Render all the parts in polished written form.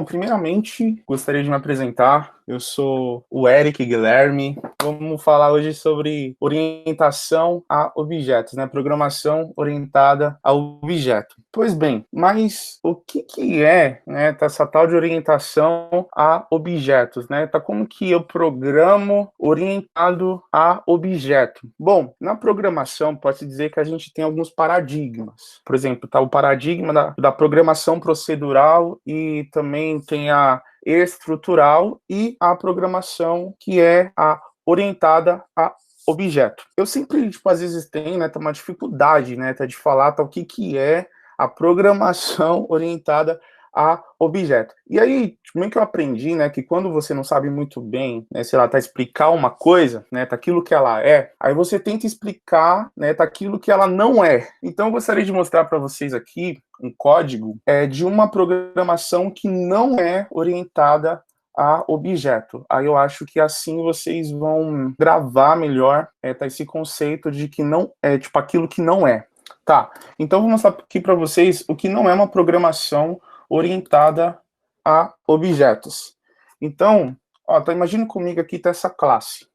Bom, primeiramente, gostaria de me apresentar. Eu sou o Eric Guilherme. Vamos falar hoje sobre orientação a objetos, né? Programação orientada a objeto. Pois bem, mas o que é, né, essa tal de orientação a objetos, né? Tá, como que eu programo orientado a objeto? Bom, na programação pode-se dizer que a gente tem alguns paradigmas. Por exemplo, tá o paradigma da programação procedural e também tem a estrutural e a programação que é a orientada a objeto. Eu sempre, tipo, às vezes tem, né, uma dificuldade, né, de falar o que é a programação orientada a objeto. E aí, como é que eu aprendi, né, que quando você não sabe muito bem, né, sei lá, explicar uma coisa, né, aquilo que ela é, aí você tenta explicar, né, aquilo que ela não é. Então eu gostaria de mostrar para vocês aqui um código de uma programação que não é orientada a objeto. Aí eu acho que assim vocês vão gravar melhor esse conceito de que não é, tipo, aquilo que não é. Tá, então vou mostrar aqui para vocês o que não é uma programação orientada a objetos. Então, ó, tá, imagina comigo aqui tá essa classe,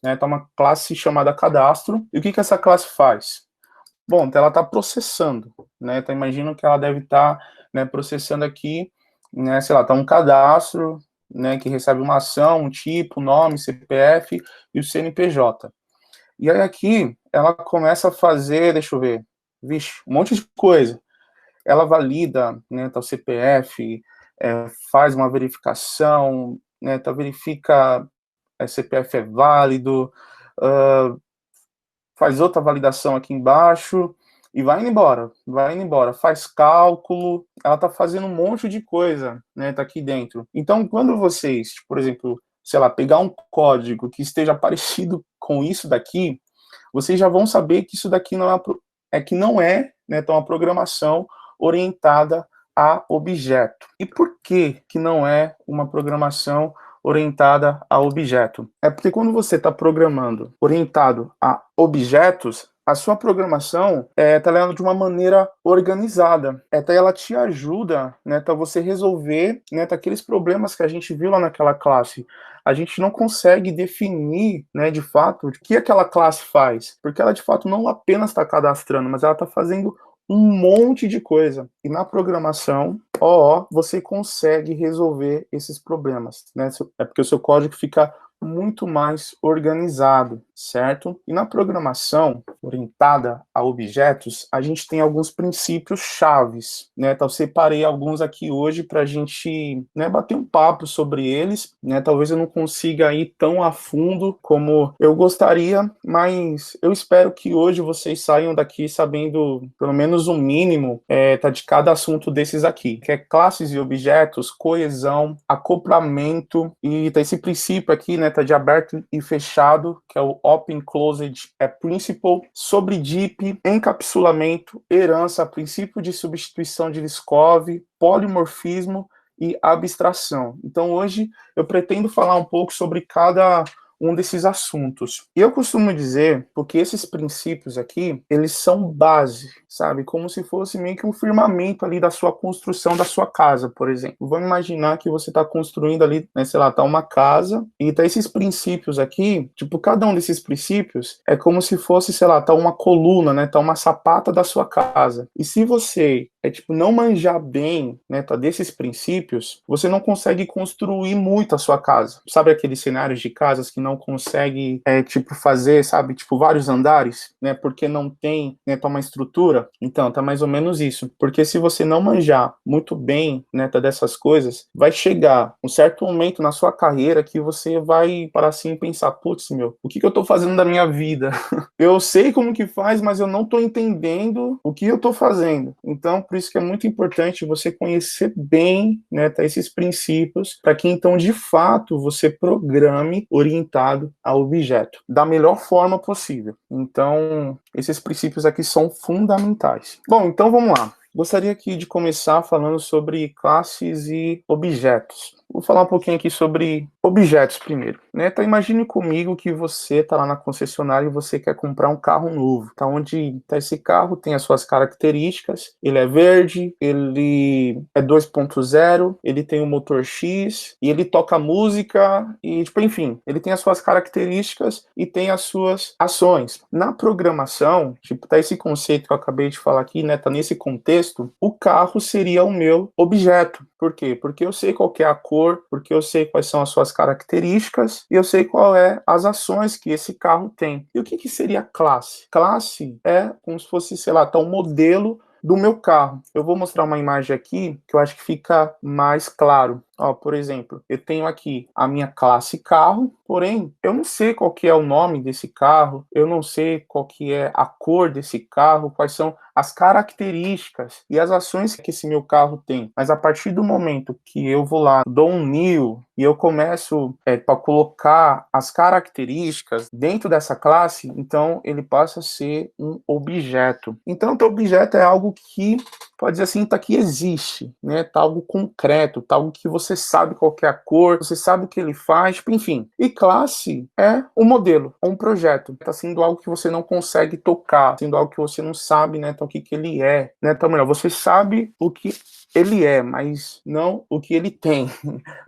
né? Tá uma classe chamada cadastro. E o que essa classe faz? Bom, ela está processando, né? Então, imagino que ela deve estar, né, processando aqui, né, sei lá, tá um cadastro, né, que recebe uma ação, um tipo, nome, CPF e o CNPJ. E aí aqui ela começa a fazer, deixa eu ver, vixe, um monte de coisa. Ela valida, né, o CPF, faz uma verificação, né, verifica CPF é válido, faz outra validação aqui embaixo e vai indo embora, faz cálculo, ela está fazendo um monte de coisa, né, tá aqui dentro. Então, quando vocês, por exemplo, sei lá, pegar um código que esteja parecido com isso daqui, vocês já vão saber que isso daqui não é, né, então, uma programação orientada a objeto. E por que não é uma programação orientada a objeto? É porque quando você está programando orientado a objetos, a sua programação está de uma maneira organizada. Ela te ajuda, né, você resolver, né, aqueles problemas que a gente viu lá naquela classe. A gente não consegue definir, né, de fato, o que aquela classe faz, porque ela de fato não apenas está cadastrando, mas ela está fazendo um monte de coisa. E na programação, você consegue resolver esses problemas, né? É porque o seu código fica muito mais organizado, certo? E na programação orientada a objetos, a gente tem alguns princípios chaves, né? Então, eu separei alguns aqui hoje para a gente, né, bater um papo sobre eles, né? Talvez eu não consiga ir tão a fundo como eu gostaria, mas eu espero que hoje vocês saiam daqui sabendo pelo menos o mínimo de cada assunto desses aqui, que é classes e objetos, coesão, acoplamento e esse princípio aqui, né, de aberto e fechado, que é o Open Closed Principle, sobre DIP, encapsulamento, herança, princípio de substituição de Liskov, polimorfismo e abstração. Então hoje eu pretendo falar um pouco sobre cada um desses assuntos. E eu costumo dizer, porque esses princípios aqui, eles são base, sabe? Como se fosse meio que um firmamento ali da sua construção da sua casa, por exemplo. Vamos imaginar que você está construindo ali, né, sei lá, tá uma casa, e tá esses princípios aqui, tipo, cada um desses princípios é como se fosse, sei lá, tá uma coluna, né, tá uma sapata da sua casa. E se você não manjar bem, né, desses princípios, você não consegue construir muito a sua casa. Sabe aqueles cenários de casas que não consegue, fazer, sabe, vários andares, né, porque não tem, né, uma estrutura? Então, tá mais ou menos isso. Porque se você não manjar muito bem, né, dessas coisas, vai chegar um certo momento na sua carreira que você vai parar assim e pensar, putz, meu, o que eu tô fazendo da minha vida? Eu sei como que faz, mas eu não tô entendendo o que eu tô fazendo. Então, por isso que é muito importante você conhecer bem, né, esses princípios, para que então, de fato, você programe orientado a objeto da melhor forma possível. Então, esses princípios aqui são fundamentais. Bom, então vamos lá. Gostaria aqui de começar falando sobre classes e objetos. vou falar um pouquinho aqui sobre objetos primeiro, né? Então imagine comigo que você está lá na concessionária e você quer comprar um carro novo. Tá onde tá esse carro, tem as suas características, ele é verde, ele é 2.0, ele tem um motor X e ele toca música e, tipo, enfim, ele tem as suas características e tem as suas ações. Na programação, tipo, tá esse conceito que eu acabei de falar aqui, né? Tá nesse contexto, o carro seria o meu objeto. Por quê? Porque eu sei qual que é a cor, porque eu sei quais são as suas características e eu sei qual é as ações que esse carro tem. E o que que seria classe? Classe é como se fosse, sei lá, tá um modelo do meu carro. Eu vou mostrar uma imagem aqui que eu acho que fica mais claro. Ó, por exemplo, eu tenho aqui a minha classe carro, porém, eu não sei qual que é o nome desse carro, eu não sei qual que é a cor desse carro, quais são as características e as ações que esse meu carro tem. Mas a partir do momento que eu vou lá, dou um new e eu começo para colocar as características dentro dessa classe, então ele passa a ser um objeto. Então, o objeto é algo que pode dizer assim, tá que existe, né? Tá algo concreto, tá algo que você sabe qual que é a cor, você sabe o que ele faz, tipo, enfim. E classe é um modelo, um projeto. Tá sendo algo que você não consegue tocar, sendo algo que você não sabe, né? Então, o que que ele é, né? Então, melhor, você sabe o que ele é, mas não o que ele tem.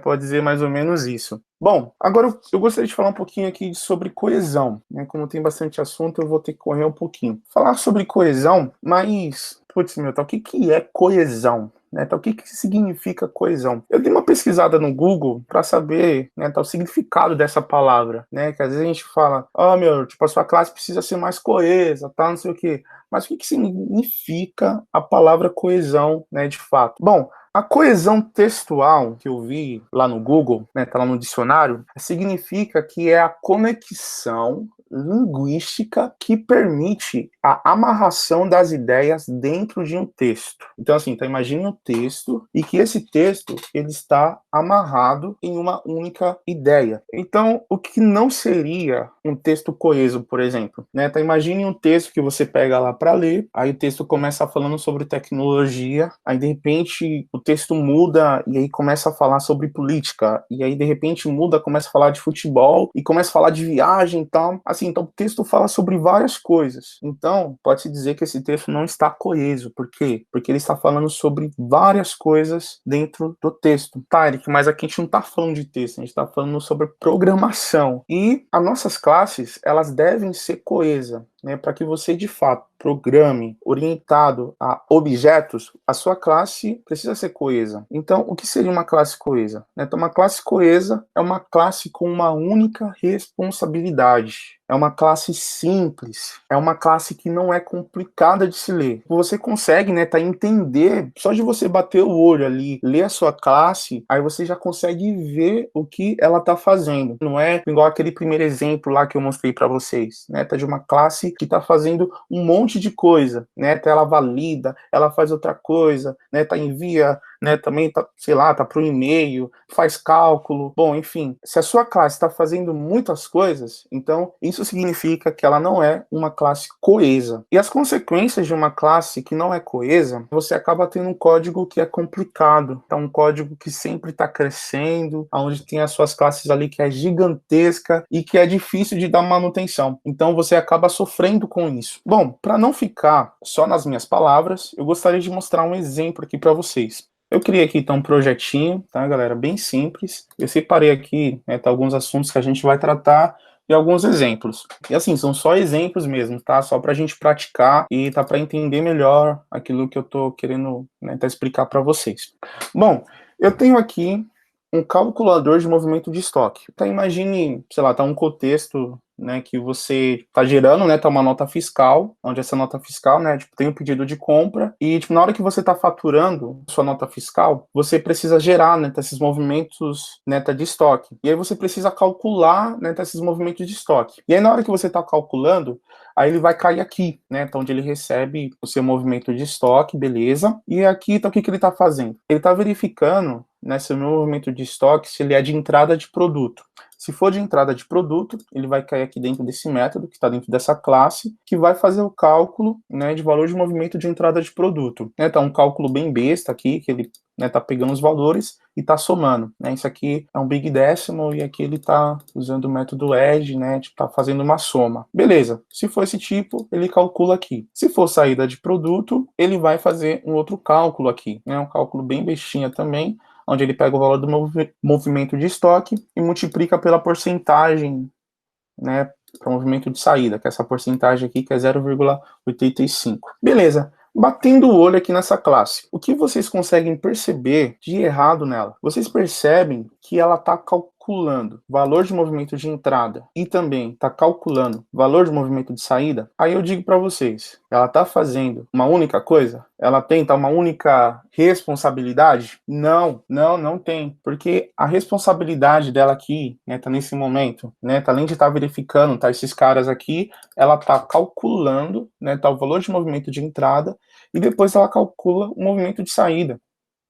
Pode dizer mais ou menos isso. Bom, agora eu gostaria de falar um pouquinho aqui sobre coesão, né? Como tem bastante assunto, eu vou ter que correr um pouquinho. Falar sobre coesão, mas, putz, meu, tá, o que que é coesão? Né, então, o que que significa coesão? Eu dei uma pesquisada no Google para saber, né, tá, o significado dessa palavra, né? Que às vezes a gente fala, meu, tipo, a sua classe precisa ser mais coesa, tá, não sei o quê. Mas o que que significa a palavra coesão, né, de fato? Bom, a coesão textual que eu vi lá no Google, né, tá lá no dicionário, significa que é a conexão linguística que permite a amarração das ideias dentro de um texto. Então, assim, então imagine um texto e que esse texto ele está amarrado em uma única ideia. Então, o que não seria um texto coeso, por exemplo, né? Então, imagine um texto que você pega lá para ler, aí o texto começa falando sobre tecnologia, aí de repente o texto muda e aí começa a falar sobre política, e aí de repente muda, começa a falar de futebol e começa a falar de viagem e tal. Assim, então o texto fala sobre várias coisas. Então, pode-se dizer que esse texto não está coeso. Por quê? Porque ele está falando sobre várias coisas dentro do texto. Tá, Eric, mas aqui a gente não está falando de texto, a gente está falando sobre programação. E as nossas classes, elas devem ser coesas, né, para que você de fato programe orientado a objetos, a sua classe precisa ser coesa. Então, o que seria uma classe coesa? Então, uma classe coesa é uma classe com uma única responsabilidade. É uma classe simples, é uma classe que não é complicada de se ler. Você consegue, né, entender, só de você bater o olho ali, ler a sua classe, aí você já consegue ver o que ela está fazendo. Não é igual aquele primeiro exemplo lá que eu mostrei para vocês, né? Tá de uma classe que está fazendo um monte de coisa, né? Ela valida, ela faz outra coisa, né? Envia, né? Também tá, sei lá, tá pro e-mail, faz cálculo. Bom, enfim, se a sua classe está fazendo muitas coisas, então isso significa que ela não é uma classe coesa. E as consequências de uma classe que não é coesa, você acaba tendo um código que é complicado, tá, um código que sempre está crescendo, onde tem as suas classes ali que é gigantesca e que é difícil de dar manutenção. Então você acaba sofrendo com isso. Bom, para não ficar só nas minhas palavras, eu gostaria de mostrar um exemplo aqui para vocês. Eu criei aqui então um projetinho, tá, galera? Bem simples. Eu separei aqui, né, tá, alguns assuntos que a gente vai tratar e alguns exemplos. E assim, são só exemplos mesmo, tá? Só pra gente praticar e tá para entender melhor aquilo que eu tô querendo, né, explicar para vocês. Bom, eu tenho aqui um calculador de movimento de estoque. Então imagine, sei lá, tá um contexto, né, que você tá gerando, né, tá uma nota fiscal, onde essa nota fiscal, né, tipo, tem um pedido de compra e, tipo, na hora que você tá faturando sua nota fiscal, você precisa gerar, né, esses movimentos, né, de estoque. E aí você precisa calcular, né, esses movimentos de estoque. E aí na hora que você tá calculando, aí ele vai cair aqui, né, então onde ele recebe o seu movimento de estoque, beleza? E aqui, então, o que que ele tá fazendo? Ele tá verificando, né, se o meu movimento de estoque, se ele é de entrada de produto. Se for de entrada de produto, ele vai cair aqui dentro desse método, que está dentro dessa classe, que vai fazer o cálculo, né, de valor de movimento de entrada de produto. Tá um cálculo bem besta aqui, que ele, né, tá pegando os valores e tá somando, né? Isso aqui é um Big Decimal e aqui ele tá usando o método add, né, tipo, tá fazendo uma soma. Beleza, se for esse tipo, ele calcula aqui. Se for saída de produto, ele vai fazer um outro cálculo aqui, né, um cálculo bem bestinha também, onde ele pega o valor do movimento de estoque e multiplica pela porcentagem, né, para o movimento de saída, que é essa porcentagem aqui, que é 0,85. Beleza. Batendo o olho aqui nessa classe, o que vocês conseguem perceber de errado nela? Vocês percebem que ela está calculando valor de movimento de entrada e também está calculando valor de movimento de saída? Aí eu digo para vocês, ela está fazendo uma única coisa? Ela tem uma única responsabilidade? Não, não tem, porque a responsabilidade dela aqui, né, tá nesse momento, né, tá, além de estar verificando, tá, esses caras aqui, ela tá calculando, né, tá o valor de movimento de entrada e depois ela calcula o movimento de saída.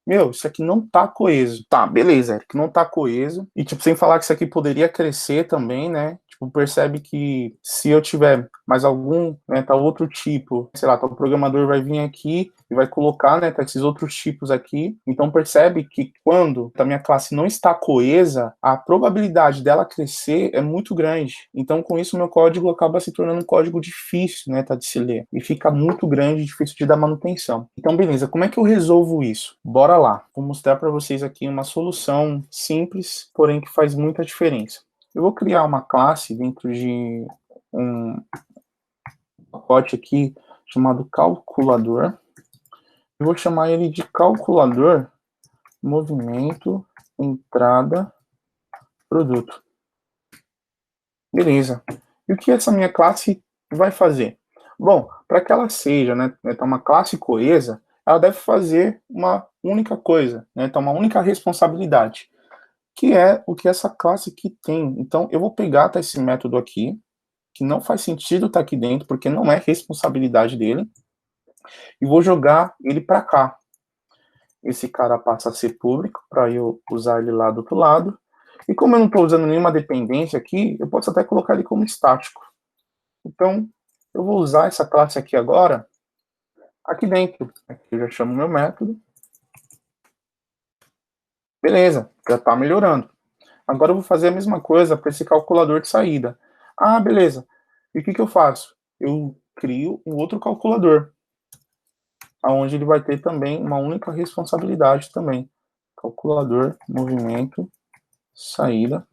Meu, isso aqui não tá coeso. Tá, beleza, Eric, não tá coeso. E, tipo, sem falar que isso aqui poderia crescer também, né? Tipo, percebe que se eu tiver mais algum, né, tá outro tipo, sei lá, tá, o programador vai vir aqui e vai colocar, né, tá, esses outros tipos aqui. Então, percebe que quando a minha classe não está coesa, a probabilidade dela crescer é muito grande. Então, com isso, meu código acaba se tornando um código difícil, né, tá, de se ler. E fica muito grande, difícil de dar manutenção. Então, beleza, como é que eu resolvo isso? Bora lá. Vou mostrar para vocês aqui uma solução simples, porém que faz muita diferença. Eu vou criar uma classe dentro de um pacote aqui chamado calculador. Eu vou chamar ele de calculador movimento entrada produto. Beleza. E o que essa minha classe vai fazer? Bom, para que ela seja, né, uma classe coesa, ela deve fazer uma única coisa, né, uma única responsabilidade, que é o que essa classe aqui tem. Então, eu vou pegar esse método aqui, que não faz sentido estar aqui dentro, porque não é responsabilidade dele, e vou jogar ele para cá. Esse cara passa a ser público, para eu usar ele lá do outro lado. E como eu não estou usando nenhuma dependência aqui, eu posso até colocar ele como estático. Então, eu vou usar essa classe aqui agora, aqui dentro. Aqui eu já chamo meu método. Beleza, já está melhorando. Agora eu vou fazer a mesma coisa para esse calculador de saída. Ah, beleza. E o que eu faço? Eu crio um outro calculador, onde ele vai ter também uma única responsabilidade também. Calculador, movimento, saída,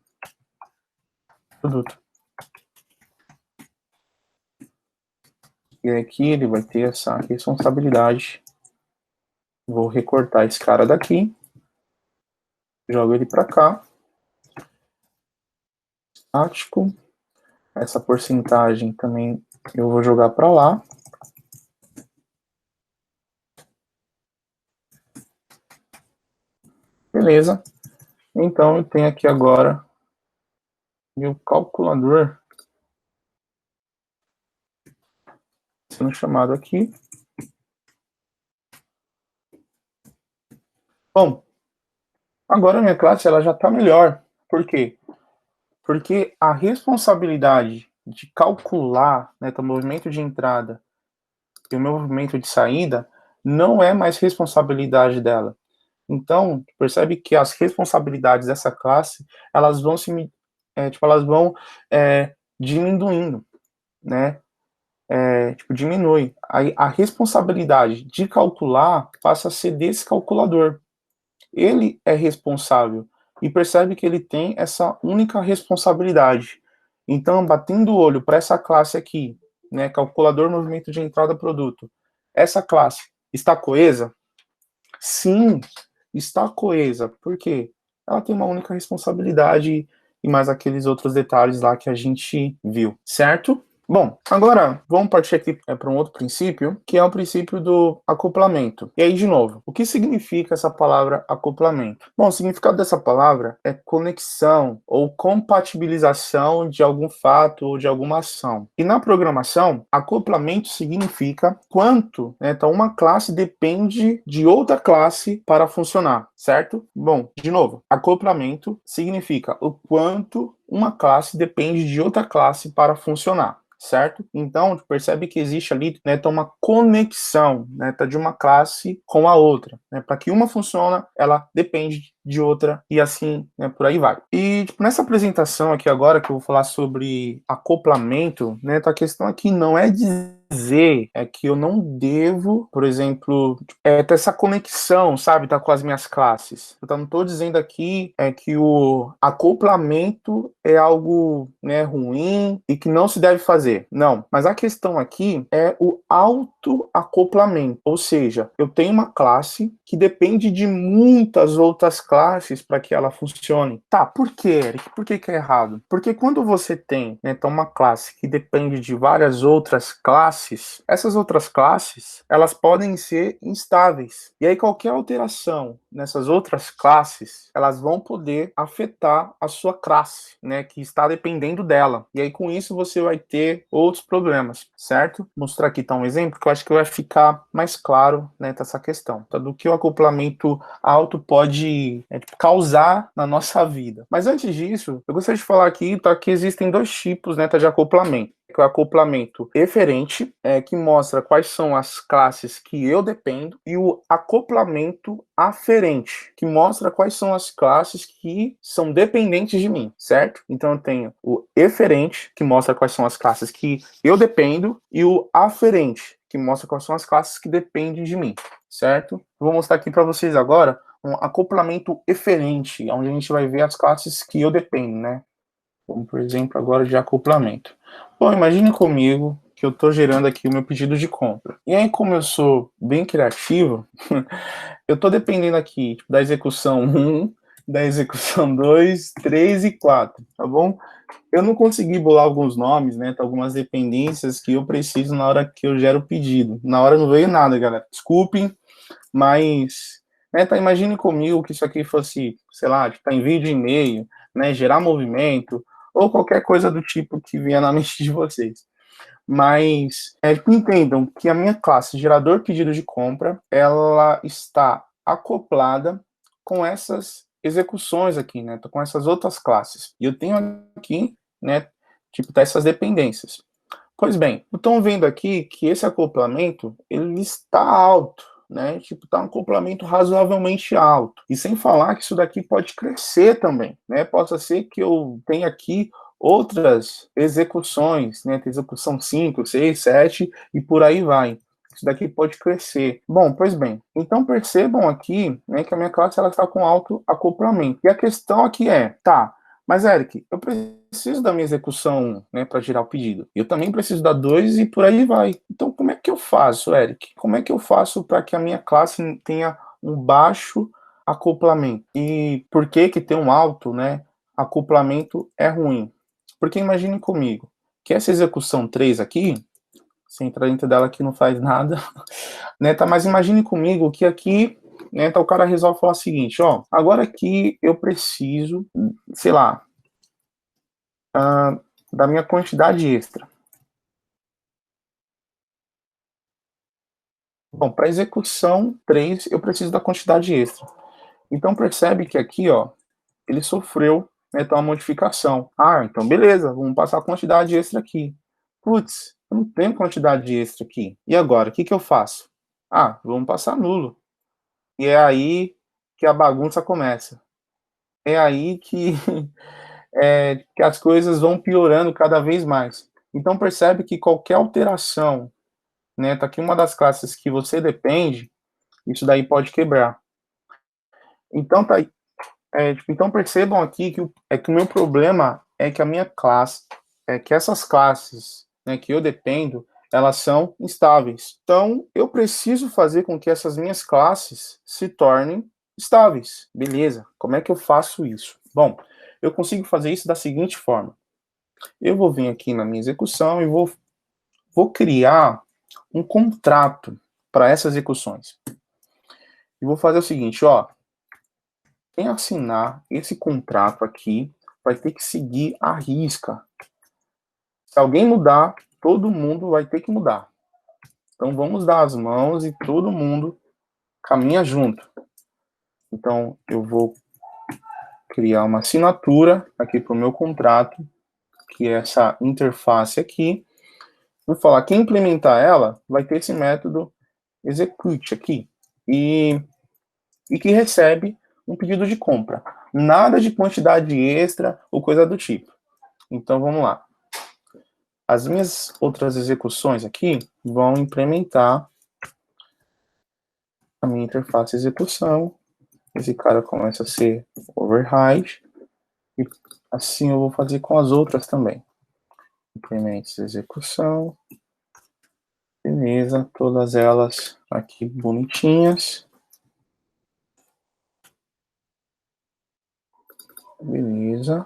produto. E aqui ele vai ter essa responsabilidade. Vou recortar esse cara daqui. Jogo ele para cá. Estático. Essa porcentagem também eu vou jogar para lá. Beleza. Então eu tenho aqui agora meu calculador sendo chamado aqui. Bom, agora a minha classe ela já está melhor. Por quê? Porque a responsabilidade de calcular, né, o movimento de entrada e o movimento de saída não é mais responsabilidade dela. Então, percebe que as responsabilidades dessa classe, elas vão diminuindo, né? Diminui. A responsabilidade de calcular passa a ser desse calculador. Ele é responsável e percebe que ele tem essa única responsabilidade. Então, batendo o olho para essa classe aqui, né, calculador movimento de entrada produto, essa classe está coesa? Sim, está coesa. Por quê? Ela tem uma única responsabilidade e mais aqueles outros detalhes lá que a gente viu, certo? Bom, agora vamos partir aqui para um outro princípio, que é o princípio do acoplamento. E aí, de novo, o que significa essa palavra acoplamento? Bom, o significado dessa palavra é conexão ou compatibilização de algum fato ou de alguma ação. E na programação, acoplamento significa quanto, né, então uma classe depende de outra classe para funcionar, certo? Bom, de novo, acoplamento significa o quanto uma classe depende de outra classe para funcionar, certo? Então, percebe que existe ali, né, tá uma conexão, né, tá de uma classe com a outra, né? Para que uma funcione, ela depende de outra e assim, né, por aí vai. E tipo, nessa apresentação aqui agora que eu vou falar sobre acoplamento, né, tá, a questão aqui não é dizer que eu não devo, por exemplo, ter essa conexão, sabe, tá, com as minhas classes. Eu não estou dizendo aqui que o acoplamento é algo, né, ruim e que não se deve fazer. Não, mas a questão aqui é o autoacoplamento, ou seja, eu tenho uma classe que depende de muitas outras classes para que ela funcione. Tá, por quê, Eric? Por que é errado? Porque quando você tem, né, então uma classe que depende de várias outras classes, essas outras classes, elas podem ser instáveis. E aí qualquer alteração nessas outras classes, elas vão poder afetar a sua classe, né, que está dependendo dela. E aí com isso você vai ter outros problemas, certo? Vou mostrar aqui tá um exemplo que eu acho que vai ficar mais claro, né, essa questão, tá, do que o acoplamento alto pode causar na nossa vida. Mas antes disso, eu gostaria de falar aqui, tá, que existem dois tipos, né, tá, de acoplamento. Que é o acoplamento eferente, que mostra quais são as classes que eu dependo, e o acoplamento aferente, que mostra quais são as classes que são dependentes de mim, certo? Então eu tenho o eferente, que mostra quais são as classes que eu dependo, e o aferente, que mostra quais são as classes que dependem de mim, certo? Eu vou mostrar aqui para vocês agora um acoplamento eferente, onde a gente vai ver as classes que eu dependo, né? Como, por exemplo, agora de acoplamento. Bom, imagine comigo que eu estou gerando aqui o meu pedido de compra. E aí, como eu sou bem criativo, eu estou dependendo aqui da execução 1, da execução 2, 3 e 4, tá bom? Eu não consegui bolar alguns nomes, né? Algumas dependências que eu preciso na hora que eu gero o pedido. Na hora não veio nada, galera. Desculpem, mas, né, tá, imagine comigo que isso aqui fosse, sei lá, tá envio de e-mail, né, gerar movimento, ou qualquer coisa do tipo que venha na mente de vocês. Mas entendam que a minha classe gerador pedido de compra, ela está acoplada com essas execuções aqui, né, com essas outras classes. E eu tenho aqui, né, tipo, essas dependências. Pois bem, estão vendo aqui que esse acoplamento, ele está alto, né? Tipo, tá um acoplamento razoavelmente alto. E sem falar que isso daqui pode crescer também, né? Possa ser que eu tenha aqui outras execuções, né? Tem execução 5, 6, 7 e por aí vai. Isso daqui pode crescer. Bom, pois bem, então percebam aqui, né, que a minha classe ela está com alto acoplamento. E a questão aqui é, tá, mas Eric, eu preciso da minha execução, né, para gerar o pedido. Eu também preciso da 2 e por aí vai. Então, como é que eu faço, Eric? Como é que eu faço para que a minha classe tenha um baixo acoplamento? E por que que ter um alto, né, acoplamento é ruim? Porque imagine comigo que essa execução 3 aqui, se entrar dentro dela aqui não faz nada, né, tá? Mas imagine comigo que aqui, né, então o cara resolve falar o seguinte, ó, agora que eu preciso, sei lá, da minha quantidade extra. Bom, para execução 3, eu preciso da quantidade extra. Então percebe que aqui, ó, ele sofreu, né, então, uma modificação. Ah, então beleza, vamos passar a quantidade extra aqui. Putz, eu não tenho quantidade extra aqui. E agora, o que que eu faço? Ah, vamos passar nulo. E é aí que a bagunça começa. É aí que, que as coisas vão piorando cada vez mais. Então percebe que qualquer alteração, né, tá aqui uma das classes que você depende, isso daí pode quebrar. Então tá, então percebam aqui que o meu problema é que a minha classe, que essas classes, né, que eu dependo, elas são instáveis. Então eu preciso fazer com que essas minhas classes se tornem estáveis. Beleza? Como é que eu faço isso? Bom, eu consigo fazer isso da seguinte forma. Eu vou vir aqui na minha execução e vou vou criar um contrato para essas execuções. E vou fazer o seguinte, ó. Quem assinar esse contrato aqui vai ter que seguir à risca. Se alguém mudar, todo mundo vai ter que mudar. Então vamos dar as mãos e todo mundo caminha junto. Então eu vou criar uma assinatura aqui para o meu contrato, que é essa interface aqui. Vou falar, quem implementar ela vai ter esse método execute aqui. E que recebe um pedido de compra. Nada de quantidade extra ou coisa do tipo. Então vamos lá. As minhas outras execuções aqui vão implementar a minha interface execução. Esse cara começa a ser override. E assim eu vou fazer com as outras também. Implemente execução. Beleza, todas elas aqui bonitinhas. Beleza.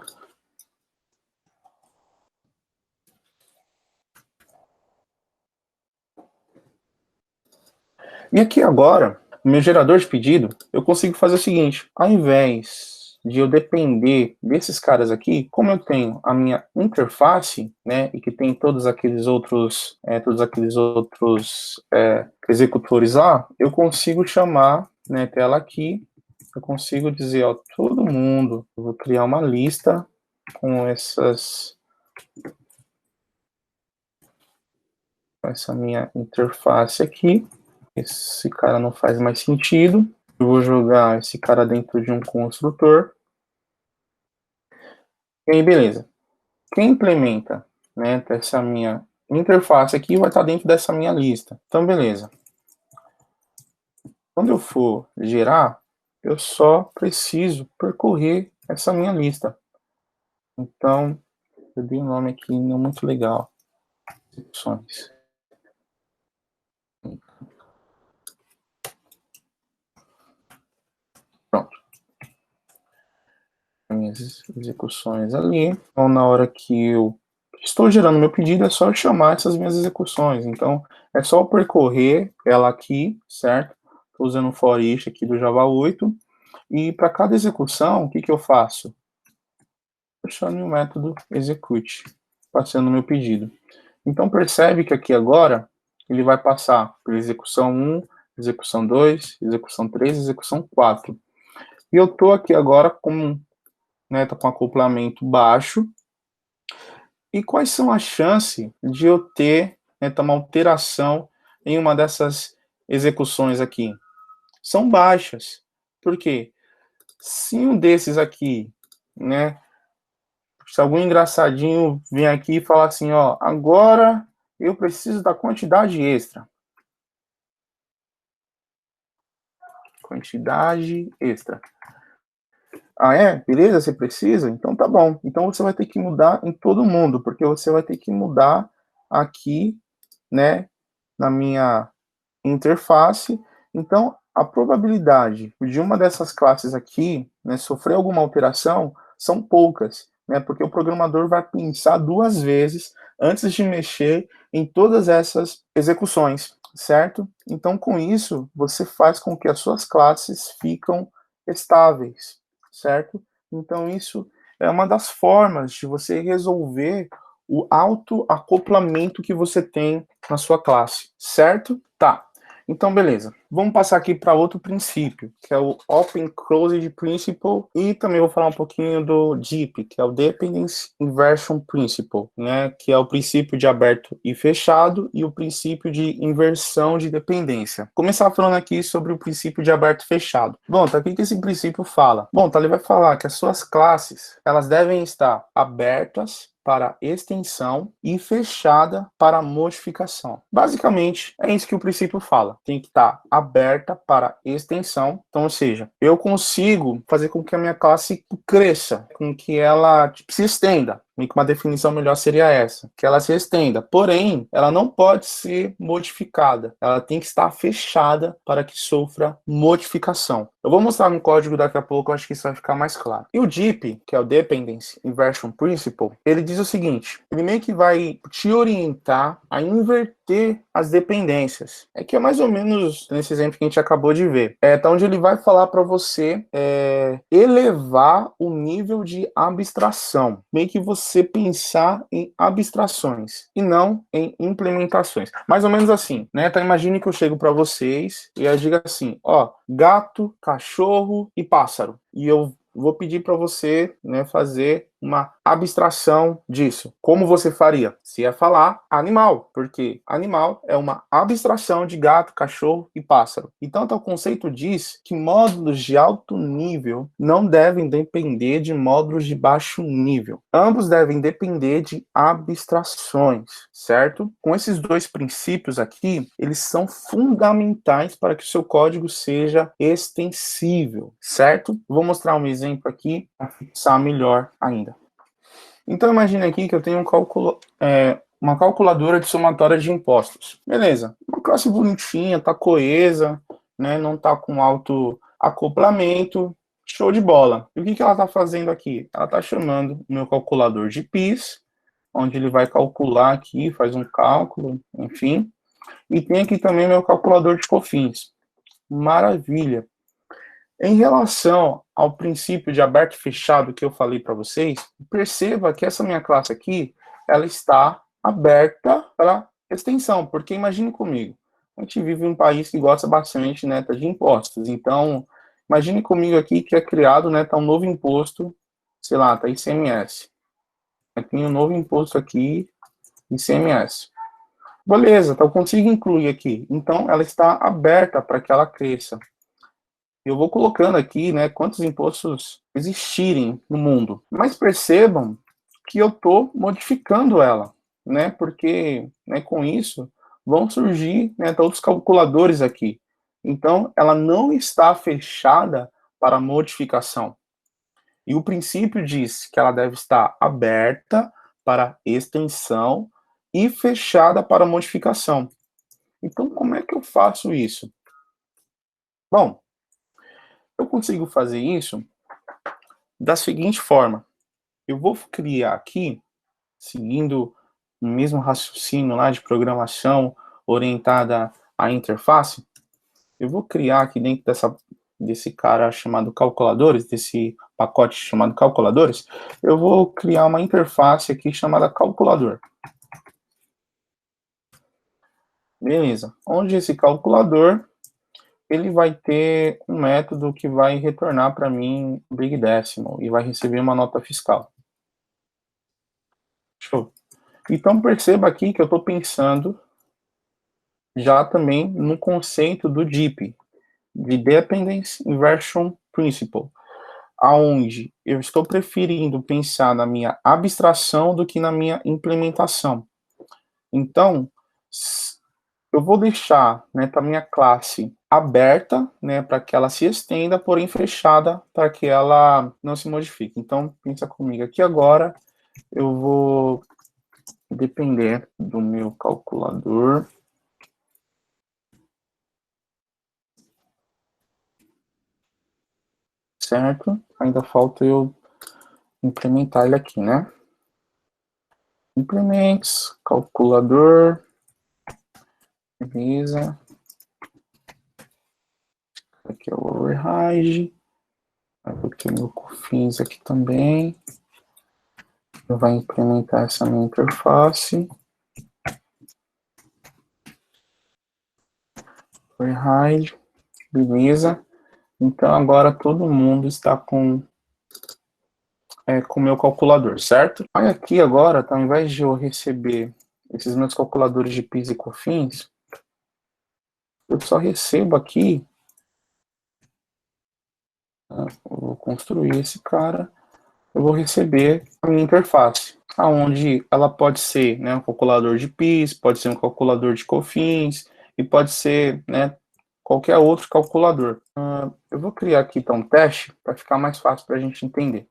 E aqui agora, no meu gerador de pedido, eu consigo fazer o seguinte, ao invés de eu depender desses caras aqui, como eu tenho a minha interface, né, e que tem todos aqueles outros executores lá, eu consigo chamar, né, tela aqui, eu consigo dizer, ó, todo mundo, eu vou criar uma lista com essa minha interface aqui. Esse cara não faz mais sentido. Eu vou jogar esse cara dentro de um construtor. E aí, beleza. Quem implementa, né, essa minha interface aqui vai estar dentro dessa minha lista. Então, beleza. Quando eu for gerar, eu só preciso percorrer essa minha lista. Então, eu dei um nome aqui não muito legal. Execuções. Pronto. Minhas execuções ali. Então, na hora que eu estou gerando meu pedido, é só eu chamar essas minhas execuções. Então, é só eu percorrer ela aqui, certo? Estou usando o for each aqui do Java 8. E para cada execução, o que, que eu faço? Eu chamo o método execute, passando o meu pedido. Então, percebe que aqui agora, ele vai passar por execução 1, execução 2, execução 3, execução 4. E eu estou aqui agora com, né, tá com acoplamento baixo. E quais são as chances de eu ter, né, uma alteração em uma dessas execuções aqui? São baixas. Por quê? Se um desses aqui, né, se algum engraçadinho vem aqui e falar assim, ó, agora eu preciso da quantidade extra. Quantidade extra. Ah, é? Beleza? Você precisa? Então tá bom. Então você vai ter que mudar em todo mundo, porque você vai ter que mudar aqui, né, na minha interface. Então, a probabilidade de uma dessas classes aqui, né, sofrer alguma alteração são poucas, né, porque o programador vai pensar duas vezes antes de mexer em todas essas execuções, certo? Então, com isso, você faz com que as suas classes ficam estáveis, certo? Então, isso é uma das formas de você resolver o autoacoplamento que você tem na sua classe, certo? Tá. Então, beleza. Vamos passar aqui para outro princípio, que é o Open Closed Principle, e também vou falar um pouquinho do DIP, que é o Dependence Inversion Principle, né, que é o princípio de aberto e fechado e o princípio de inversão de dependência. Começar falando aqui sobre o princípio de aberto e fechado. Bom, tá, o que esse princípio fala? Bom, tá, ele vai falar que as suas classes, elas devem estar abertas para extensão e fechada para modificação. Basicamente, é isso que o princípio fala. Tem que estar aberta para extensão. Então, ou seja, eu consigo fazer com que a minha classe cresça, com que ela se estenda. meio que uma definição melhor seria essa, que ela se estenda. Porém, ela não pode ser modificada. Ela tem que estar fechada para que sofra modificação. Eu vou mostrar no código daqui a pouco, eu acho que isso vai ficar mais claro. E o DIP, que é o Dependency Inversion Principle, ele diz o seguinte, ele meio que vai te orientar a inverter as dependências. É que é mais ou menos nesse exemplo que a gente acabou de ver. Tá onde ele vai falar para você elevar o nível de abstração. Meio que você pensar em abstrações e não em implementações. Mais ou menos assim, né? Então imagine que eu chego para vocês e eu digo assim, ó, gato, cachorro e pássaro. E eu vou pedir para você, né, fazer uma abstração disso. Como você faria? Se ia falar animal, porque animal é uma abstração de gato, cachorro e pássaro. Então, o conceito diz que módulos de alto nível não devem depender de módulos de baixo nível. Ambos devem depender de abstrações, certo? Com esses dois princípios aqui, eles são fundamentais para que o seu código seja extensível, certo? Vou mostrar um exemplo aqui para fixar melhor ainda. Então, imagine aqui que eu tenho uma calculadora de somatória de impostos. Beleza, uma classe bonitinha, tá coesa, né, não tá com alto acoplamento, show de bola. E o que ela tá fazendo aqui? Ela tá chamando o meu calculador de PIS, onde ele vai calcular aqui, faz um cálculo, enfim. E tem aqui também meu calculador de COFINS. Maravilha. Em relação ao princípio de aberto e fechado que eu falei para vocês, perceba que essa minha classe aqui, ela está aberta para extensão, porque imagine comigo, a gente vive em um país que gosta bastante, né, de impostos, então imagine comigo aqui que é criado, né, tá um novo imposto, sei lá, tá ICMS. Tem um novo imposto aqui, ICMS. Beleza, então eu consigo incluir aqui. Então ela está aberta para que ela cresça. Eu vou colocando aqui, né, quantos impostos existirem no mundo. Mas percebam que eu estou modificando ela, né, porque, né, com isso vão surgir, né, outros calculadores aqui. Então, ela não está fechada para modificação. E o princípio diz que ela deve estar aberta para extensão e fechada para modificação. Então, como é que eu faço isso? Bom, eu consigo fazer isso da seguinte forma. Eu vou criar aqui, seguindo o mesmo raciocínio lá de programação orientada à interface, eu vou criar aqui dentro desse cara chamado calculadores, desse pacote chamado calculadores, eu vou criar uma interface aqui chamada calculador. Beleza. Onde esse calculador, ele vai ter um método que vai retornar para mim Big Decimal e vai receber uma nota fiscal. Show. Então, perceba aqui que eu estou pensando já também no conceito do DIP, de Dependence Inversion Principle, aonde eu estou preferindo pensar na minha abstração do que na minha implementação. Então, eu vou deixar, né, para minha classe aberta, né, para que ela se estenda, porém fechada, para que ela não se modifique. Então, pensa comigo aqui agora, eu vou depender do meu calculador. Certo? Ainda falta eu implementar ele aqui, né? Implements, calculador, beleza. Aqui é o override. Vou ter meu COFINS aqui também. Vai implementar essa minha interface. Override, beleza. Então agora todo mundo está com o meu calculador, certo? Aí aqui agora, tá, ao invés de eu receber esses meus calculadores de PIS e COFINS, eu só recebo aqui, tá? Eu vou construir esse cara, eu vou receber a minha interface, aonde ela pode ser, né, um calculador de PIS, pode ser um calculador de COFINS, e pode ser, né, qualquer outro calculador. Eu vou criar aqui então um teste para ficar mais fácil para a gente entender.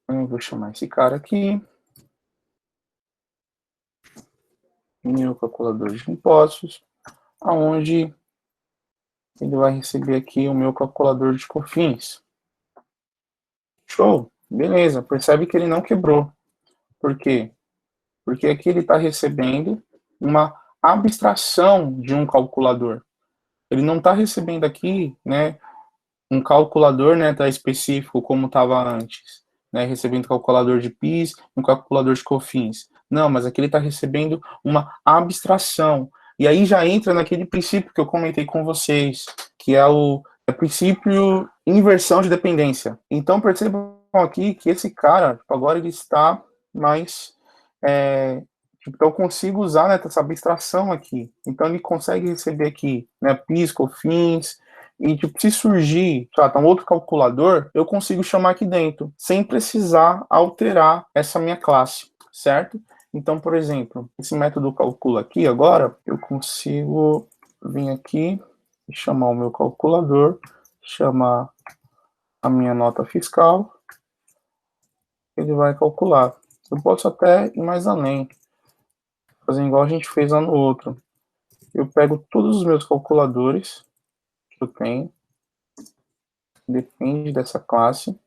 Eu vou chamar esse cara aqui, meu calculador de impostos, aonde ele vai receber aqui o meu calculador de COFINS. Show, beleza, percebe que ele não quebrou. Por quê? Porque aqui ele está recebendo uma abstração de um calculador. Ele não está recebendo aqui, né, um calculador, né, tá específico como estava antes, né, recebendo calculador de PIS, um calculador de COFINS. Não, mas aqui ele está recebendo uma abstração. E aí já entra naquele princípio que eu comentei com vocês, que é o princípio inversão de dependência. Então percebam aqui que esse cara, agora ele está mais tipo, eu consigo usar, né, essa abstração aqui. Então ele consegue receber aqui, né, PIS, COFINS, e tipo, se surgir, tá, um outro calculador, eu consigo chamar aqui dentro, sem precisar alterar essa minha classe, certo? Então, por exemplo, esse método calcula aqui agora, eu consigo vir aqui e chamar o meu calculador, chamar a minha nota fiscal, ele vai calcular. Eu posso até ir mais além, fazer igual a gente fez lá no outro. Eu pego todos os meus calculadores que eu tenho, depende dessa classe, vou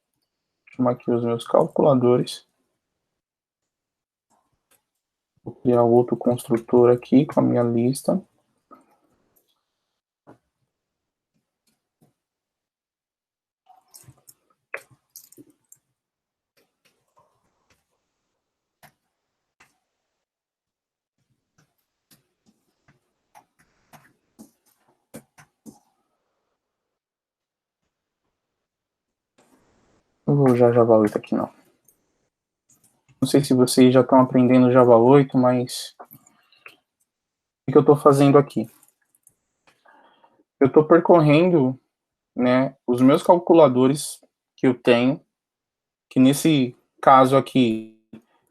chamar aqui os meus calculadores, vou criar outro construtor aqui com a minha lista. Não vou usar Java 8 aqui não. Não sei se vocês já estão aprendendo Java 8, mas o que eu estou fazendo aqui? Eu estou percorrendo, né, os meus calculadores que eu tenho, que nesse caso aqui,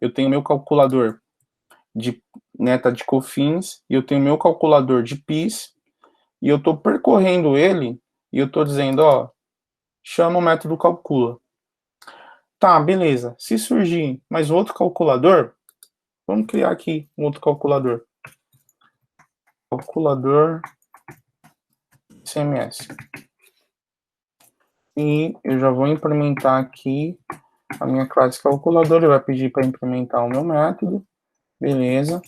eu tenho meu calculador de neta de COFINS, e eu tenho meu calculador de PIS, e eu estou percorrendo ele, e eu estou dizendo, ó, chama o método calcula. Tá, beleza. Se surgir mais outro calculador, vamos criar aqui um outro calculador. Calculador CMS. E eu já vou implementar aqui a minha classe calculador. Ele vai pedir para implementar o meu método. Beleza.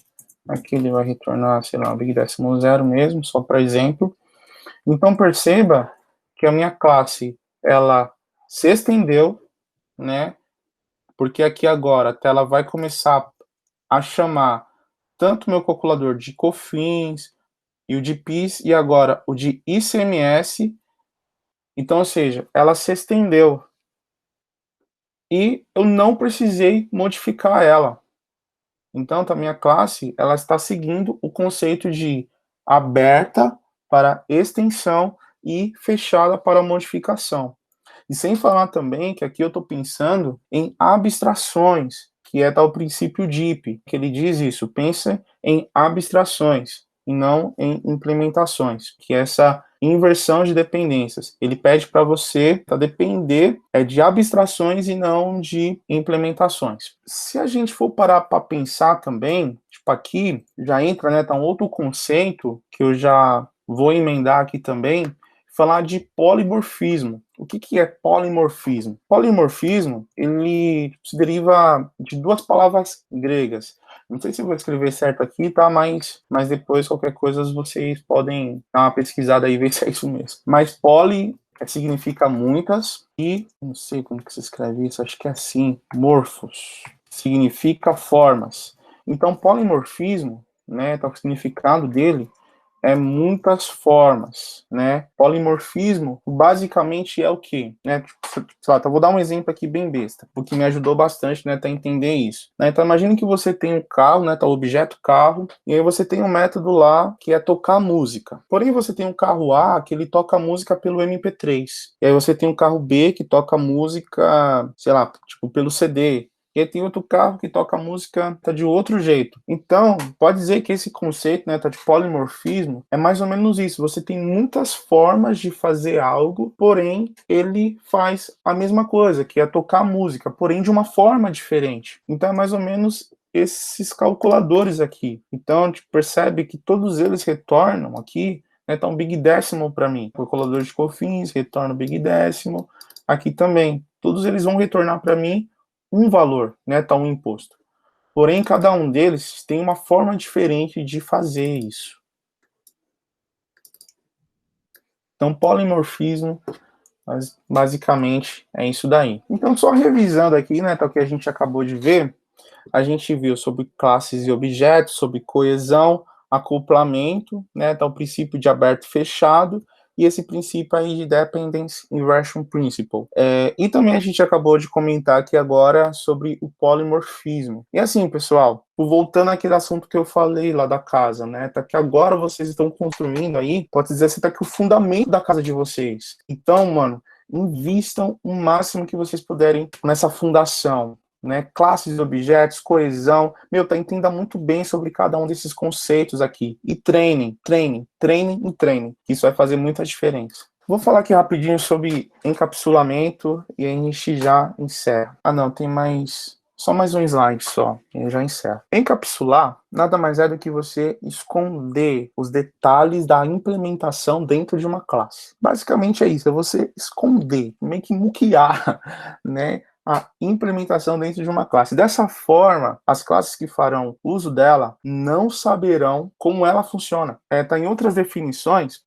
Aqui ele vai retornar, sei lá, um big décimo zero mesmo, só para exemplo. Então perceba que a minha classe, ela se estendeu, né? Porque aqui agora ela vai começar a chamar tanto o meu calculador de COFINS e o de PIS e agora o de ICMS. Então, ou seja, ela se estendeu e eu não precisei modificar ela. Então, a minha classe ela está seguindo o conceito de aberta para extensão e fechada para modificação. E sem falar também que aqui eu estou pensando em abstrações, que é tal princípio DIP, que ele diz isso, pensa em abstrações e não em implementações, que é essa inversão de dependências. Ele pede para você depender de abstrações e não de implementações. Se a gente for parar para pensar também, tipo aqui já entra, né, tá um outro conceito que eu já vou emendar aqui também, falar de polimorfismo. O que é polimorfismo? Polimorfismo, ele se deriva de duas palavras gregas. Não sei se eu vou escrever certo aqui, tá? Mas depois, qualquer coisa, vocês podem dar uma pesquisada aí e ver se é isso mesmo. Mas poli significa muitas e, não sei como que se escreve isso, acho que é assim, morfos, significa formas. Então, polimorfismo, né, tá o significado dele, é muitas formas, né? Polimorfismo basicamente é o quê? Né? Sei lá, então vou dar um exemplo aqui bem besta, porque me ajudou bastante, né, a entender isso. Né? Então imagine que você tem um carro, né, tá o objeto carro, e aí você tem um método lá que é tocar música. Porém você tem um carro A que ele toca música pelo MP3. E aí você tem um carro B que toca música, sei lá, tipo pelo CD. e aí tem outro carro que toca a música tá de outro jeito. Então, pode dizer que esse conceito, né, tá de polimorfismo, é mais ou menos isso. Você tem muitas formas de fazer algo, porém ele faz a mesma coisa, que é tocar música, porém de uma forma diferente. Então é mais ou menos esses calculadores aqui. Então a gente percebe que todos eles retornam aqui, né, tá um big décimo para mim. O calculador de cofins retorna o big décimo. Aqui também. Todos eles vão retornar para mim um valor, né, tá um imposto. Porém, cada um deles tem uma forma diferente de fazer isso. Então, polimorfismo, mas basicamente é isso daí. Então, só revisando aqui, né, tá, o que a gente acabou de ver, a gente viu sobre classes e objetos, sobre coesão, acoplamento, né, tá o princípio de aberto e fechado, e esse princípio aí de Dependence Inversion Principle. E também a gente acabou de comentar aqui agora sobre o polimorfismo. E assim, pessoal, voltando àquele assunto que eu falei lá da casa, né, tá que agora vocês estão construindo aí, pode dizer assim, tá que o fundamento da casa de vocês. Então, mano, invistam o máximo que vocês puderem nessa fundação, né, classes, objetos, coesão, entenda muito bem sobre cada um desses conceitos aqui, e treinem, isso vai fazer muita diferença. Vou falar aqui rapidinho sobre encapsulamento, e aí a gente já encerra. Não, tem só mais um slide só, e eu já encerro. Encapsular nada mais é do que você esconder os detalhes da implementação dentro de uma classe. Basicamente é isso, é você esconder, meio que muquear, né, a implementação dentro de uma classe. Dessa forma, as classes que farão uso dela não saberão como ela funciona. Tá em outras definições,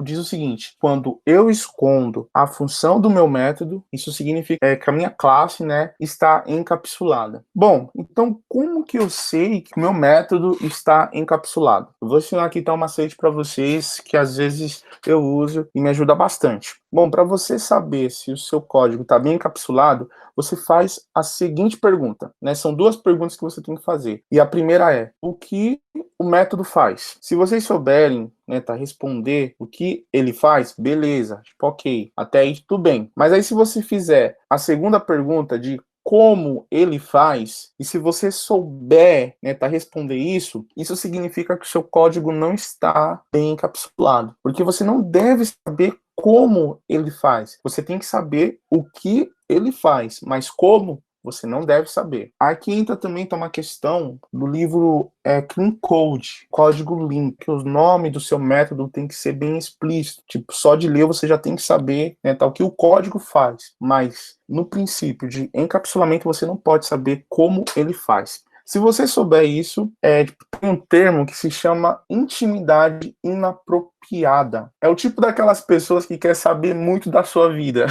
diz o seguinte: quando eu escondo a função do meu método, isso significa que a minha classe, né, está encapsulada. Bom, então como que eu sei que o meu método está encapsulado? Eu vou ensinar aqui então um macete para vocês que às vezes eu uso e me ajuda bastante. Bom, para você saber se o seu código está bem encapsulado, você faz a seguinte pergunta, né? São duas perguntas que você tem que fazer. E a primeira é: o que o método faz? Se vocês souberem, né, responder o que ele faz, beleza, ok, até aí tudo bem. Mas aí se você fizer a segunda pergunta de como ele faz, e se você souber, né, responder isso significa que o seu código não está bem encapsulado, porque você não deve saber como ele faz. Você tem que saber o que ele faz, mas como você não deve saber. Aqui entra também uma questão do livro Clean Code, código limpo, que o nome do seu método tem que ser bem explícito. Tipo, só de ler você já tem que saber, né, o que o código faz. Mas no princípio de encapsulamento você não pode saber como ele faz. Se você souber isso, tem um termo que se chama intimidade inapropriada. É o tipo daquelas pessoas que quer saber muito da sua vida.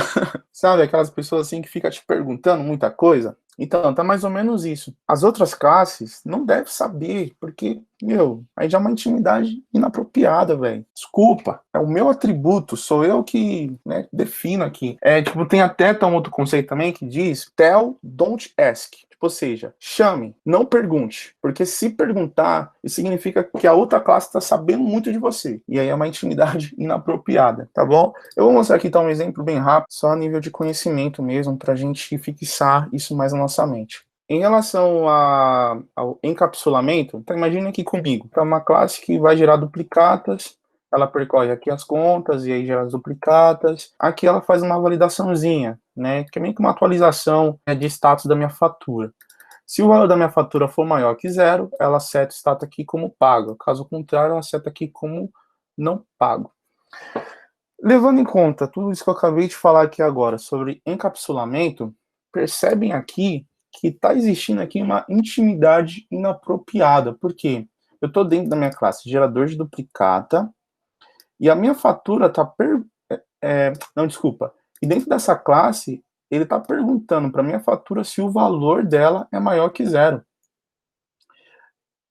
Sabe, aquelas pessoas assim que ficam te perguntando muita coisa? Então, tá mais ou menos isso. As outras classes não devem saber, porque, aí já é uma intimidade inapropriada, velho. Desculpa, é o meu atributo, sou eu que, né, defino aqui. Tem até um outro conceito também que diz tell, don't ask. Ou seja, chame, não pergunte. Porque se perguntar, isso significa que a outra classe está sabendo muito de você. E aí é uma intimidade inapropriada, tá bom? Eu vou mostrar aqui um exemplo bem rápido, só a nível de conhecimento mesmo, para a gente fixar isso mais na nossa mente. Em relação ao encapsulamento, então imagine aqui comigo, para uma classe que vai gerar duplicatas, ela percorre aqui as contas e aí gera as duplicatas. Aqui ela faz uma validaçãozinha, né, que é meio que uma atualização, né, de status da minha fatura. Se o valor da minha fatura for maior que zero, ela seta o status aqui como pago. Caso contrário, ela seta aqui como não pago. Levando em conta tudo isso que eu acabei de falar aqui agora sobre encapsulamento, percebem aqui que está existindo aqui uma intimidade inapropriada. Por quê? Eu estou dentro da minha classe gerador de duplicata e a minha fatura está... não, desculpa. E dentro dessa classe, ele está perguntando para minha fatura se o valor dela é maior que zero.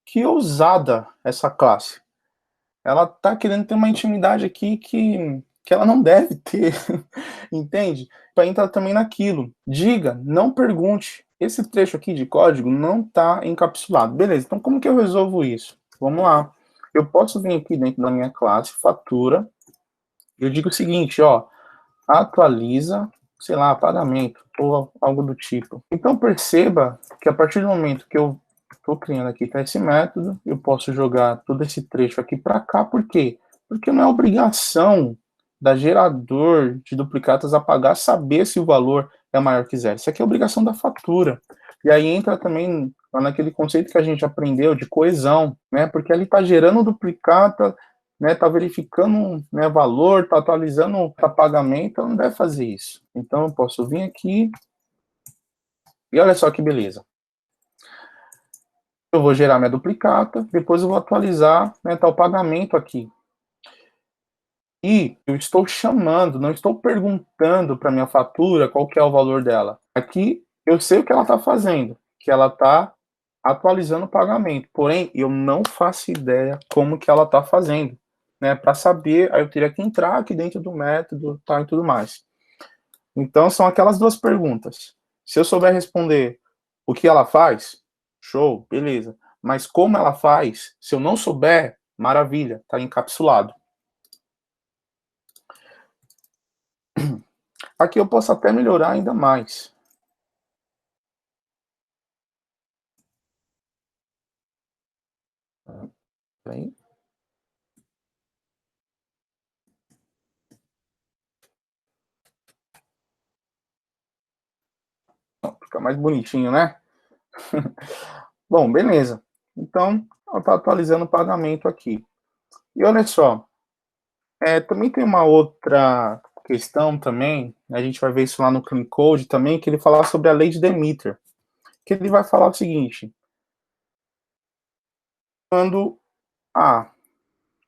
Que ousada essa classe. Ela está querendo ter uma intimidade aqui que ela não deve ter, entende? Para entrar também naquilo. Diga, não pergunte. Esse trecho aqui de código não está encapsulado. Beleza, então como que eu resolvo isso? Vamos lá. Eu posso vir aqui dentro da minha classe, fatura, eu digo o seguinte, ó, atualiza sei lá, pagamento, ou algo do tipo. Então perceba que a partir do momento que eu estou criando aqui para esse método, eu posso jogar todo esse trecho aqui para cá, por quê? Porque não é obrigação da gerador de duplicatas a pagar saber se o valor é maior que zero. Isso aqui é obrigação da fatura. E aí entra também naquele conceito que a gente aprendeu de coesão, né? Porque ele está gerando duplicata, né? Está verificando, né, valor, está atualizando o pagamento, não deve fazer isso. Então eu posso vir aqui e olha só que beleza. Eu vou gerar minha duplicata, depois eu vou atualizar, né, tá o pagamento aqui. E eu estou chamando, não estou perguntando para minha fatura qual que é o valor dela. Aqui eu sei o que ela está fazendo, que ela está atualizando o pagamento. Porém, eu não faço ideia como que ela está fazendo, né? Para saber, aí eu teria que entrar aqui dentro do método, tá, e tudo mais. Então são aquelas duas perguntas. Se eu souber responder o que ela faz, show, beleza. Mas como ela faz, se eu não souber, maravilha, tá encapsulado. Aqui eu posso até melhorar ainda mais. Bem. Fica mais bonitinho, né? Bom, beleza. Então, ela está atualizando o pagamento aqui. E olha só, também tem uma outra questão também, a gente vai ver isso lá no Clean Code também, que ele fala sobre a lei de Demeter, que ele vai falar o seguinte, quando A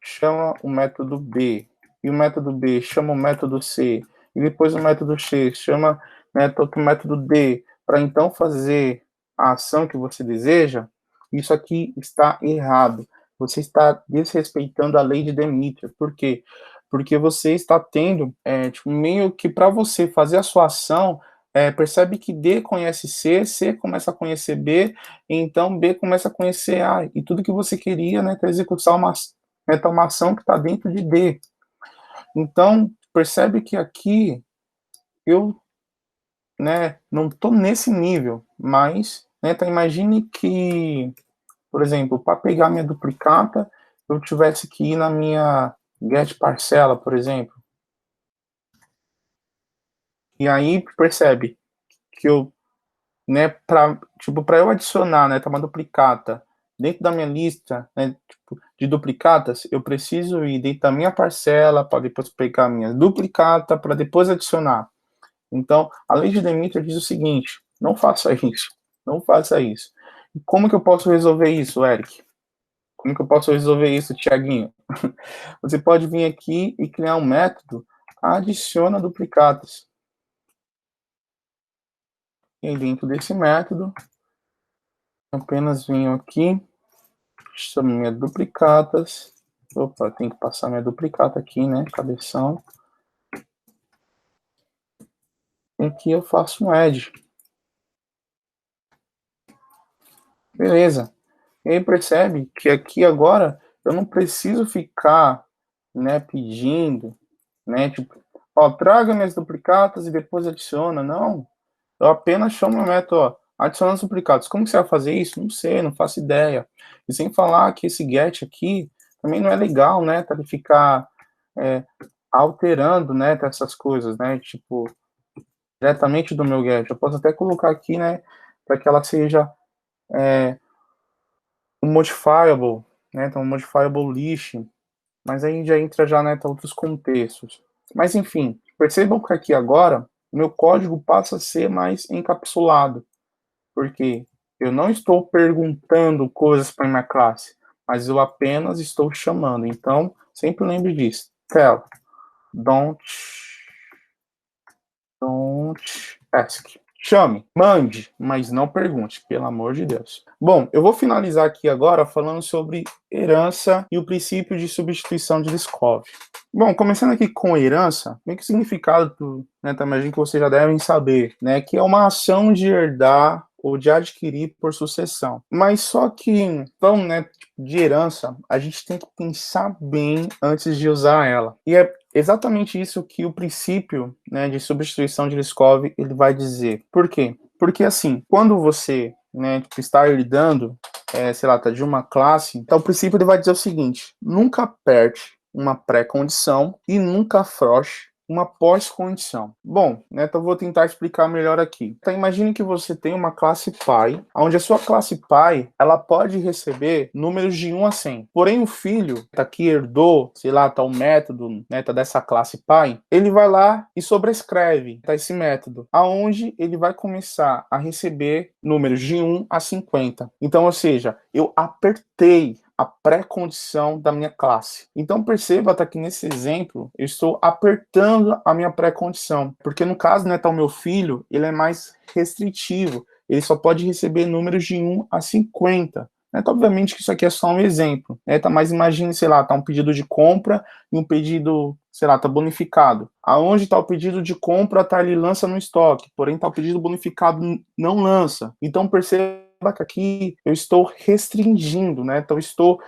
chama o método B, e o método B chama o método C, e depois o método C chama, né, o método D, para então fazer a ação que você deseja, isso aqui está errado. Você está desrespeitando a lei de Demeter. Por quê? Porque você está tendo, tipo, meio que para você fazer a sua ação, percebe que D conhece C, C começa a conhecer B, e então B começa a conhecer A, e tudo que você queria, né, para executar uma ação que está dentro de D. Então, percebe que aqui eu, né, não estou nesse nível, mas, né, então imagine que, por exemplo, para pegar minha duplicata, eu tivesse que ir na minha get parcela, por exemplo. E aí percebe que eu, né, para eu adicionar, né, tá uma duplicata dentro da minha lista, né, tipo, de duplicatas, eu preciso ir dentro da minha parcela para depois pegar a minha duplicata para depois adicionar. Então, a lei de Demeter diz o seguinte: não faça isso, não faça isso. E como que eu posso resolver isso, Eric? Como que eu posso resolver isso, Tiaguinho? Você pode vir aqui e criar um método, adiciona duplicatas. E dentro desse método, apenas venho aqui, chamo minha duplicatas. Opa, tem que passar minha duplicata aqui, né? Cabeção. E aqui eu faço um add. Beleza. E aí percebe que aqui agora eu não preciso ficar, né, pedindo, né, tipo, ó, traga minhas duplicatas e depois adiciona. Não. Eu apenas chamo o método, ó, adicionando os duplicados. Como que você vai fazer isso? Não sei, não faço ideia. E sem falar que esse get aqui também não é legal, né, para ele ficar alterando, né, essas coisas, né, tipo, diretamente do meu get. Eu posso até colocar aqui, né, para que ela seja um modifiable, né, então um modifiable list, mas aí já entra já, né, outros contextos. Mas enfim, percebam que aqui agora o meu código passa a ser mais encapsulado, porque eu não estou perguntando coisas para minha classe, mas eu apenas estou chamando. Então, sempre lembre disso. Tell, don't ask. Chame, mande, mas não pergunte, pelo amor de Deus. Bom, eu vou finalizar aqui agora falando sobre herança e o princípio de substituição de Liskov. Bom, começando aqui com herança, bem que o significado, né, também que vocês já devem saber, né, que é uma ação de herdar ou de adquirir por sucessão. Mas só que, então, né, de herança, a gente tem que pensar bem antes de usar ela. E é exatamente isso que o princípio, né, de substituição de Liskov ele vai dizer. Por quê? Porque assim, quando você, né, tipo, está herdando, sei lá, tá de uma classe, então o princípio ele vai dizer o seguinte: nunca aperte uma pré-condição e nunca afrouxe uma pós-condição. Bom, né, então eu vou tentar explicar melhor aqui. Então imagine que você tem uma classe pi, onde a sua classe pi, ela pode receber números de 1 a 100. Porém o filho, tá aqui herdou, sei lá, tá o método, né, tá dessa classe pi, ele vai lá e sobrescreve, tá esse método, aonde ele vai começar a receber números de 1 a 50. Então, ou seja, eu apertei a pré-condição da minha classe. Então perceba, tá aqui nesse exemplo, eu estou apertando a minha pré-condição, porque no caso, né, tá o meu filho, ele é mais restritivo, ele só pode receber números de 1 a 50. Então, obviamente que isso aqui é só um exemplo, né, tá, mas imagine, sei lá, tá um pedido de compra e um pedido, sei lá, tá bonificado. Aonde tá o pedido de compra, tá, ele lança no estoque, porém tá o pedido bonificado não lança. Então perceba que aqui eu estou restringindo, né? Então estou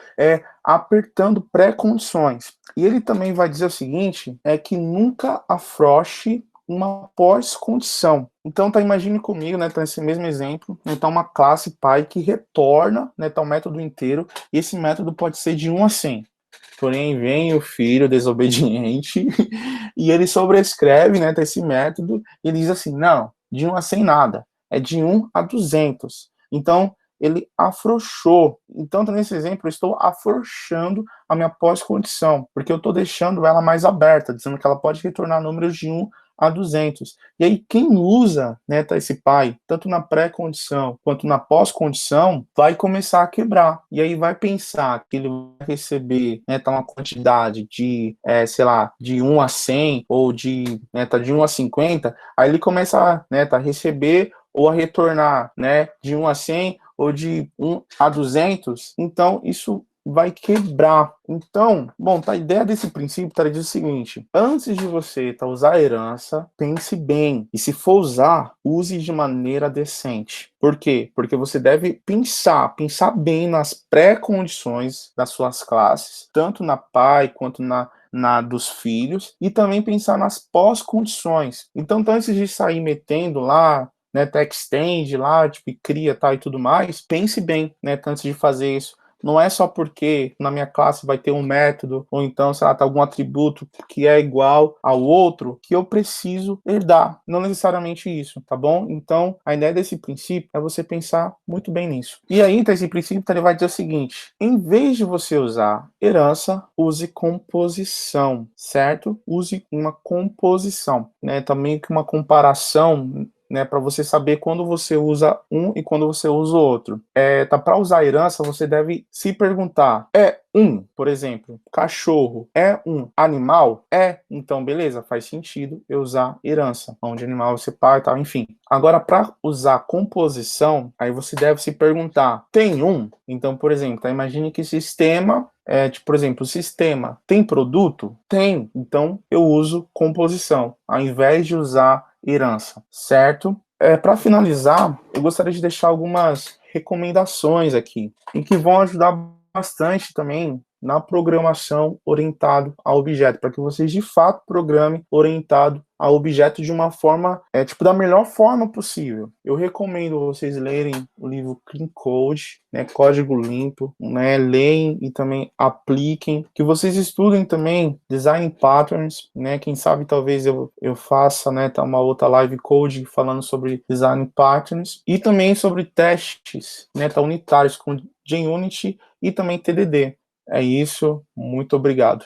apertando pré-condições. E ele também vai dizer o seguinte, que nunca afrouxe uma pós-condição. Então, tá, imagine comigo, né, tá esse mesmo exemplo, então uma classe pi que retorna, né, tá um método inteiro, e esse método pode ser de 1 a 100. Porém, vem o filho desobediente e ele sobrescreve, né, tá esse método, e ele diz assim, não, de 1 a 100 nada, é de 1 a 200. Então, ele afrouxou. Então, nesse exemplo, eu estou afrouxando a minha pós-condição, porque eu estou deixando ela mais aberta, dizendo que ela pode retornar números de 1 a 200. E aí, quem usa, né, tá, esse pi, tanto na pré-condição quanto na pós-condição, vai começar a quebrar. E aí vai pensar que ele vai receber, né, tá, uma quantidade de, sei lá, de 1 a 100 ou de, né, tá, de 1 a 50, aí ele começa, né, tá, a receber ou a retornar, né, de 1 a 100 ou de 1 a 200, então isso vai quebrar. Então, bom, tá, a ideia desse princípio tá diz o seguinte: antes de você usar a herança, pense bem. E se for usar, use de maneira decente. Por quê? Porque você deve pensar bem nas pré-condições das suas classes, tanto na pai quanto na dos filhos, e também pensar nas pós-condições. Então, antes de sair metendo lá, né, extend lá, tipo, cria, tal, e tudo mais, pense bem, né, antes de fazer isso. Não é só porque na minha classe vai ter um método, ou então, sei lá, tá algum atributo que é igual ao outro, que eu preciso herdar. Não necessariamente isso, tá bom? Então, a ideia desse princípio é você pensar muito bem nisso. E aí, então, esse princípio ele vai dizer o seguinte: em vez de você usar herança, use composição, certo? Use uma composição, né? Também que uma comparação, né, para você saber quando você usa um e quando você usa o outro. Tá, para usar a herança, você deve se perguntar: por exemplo, cachorro é um animal? Então beleza, faz sentido eu usar herança, onde animal você pai e tal, enfim. Agora, para usar composição, aí você deve se perguntar: tem um? Então, por exemplo, tá, imagine que sistema tipo, por exemplo, o sistema tem produto? Tem. Então, eu uso composição, ao invés de usar herança, certo? Para finalizar, eu gostaria de deixar algumas recomendações aqui, e que vão ajudar bastante também na programação orientado a objeto, para que vocês de fato programem orientado a objeto de uma forma, tipo, da melhor forma possível. Eu recomendo vocês lerem o livro Clean Code, né, Código Limpo, né, leem e também apliquem, que vocês estudem também Design Patterns, né, quem sabe talvez eu faça, né, uma outra live code falando sobre Design Patterns, e também sobre testes, né, unitários com JUnity e também TDD. É isso, muito obrigado.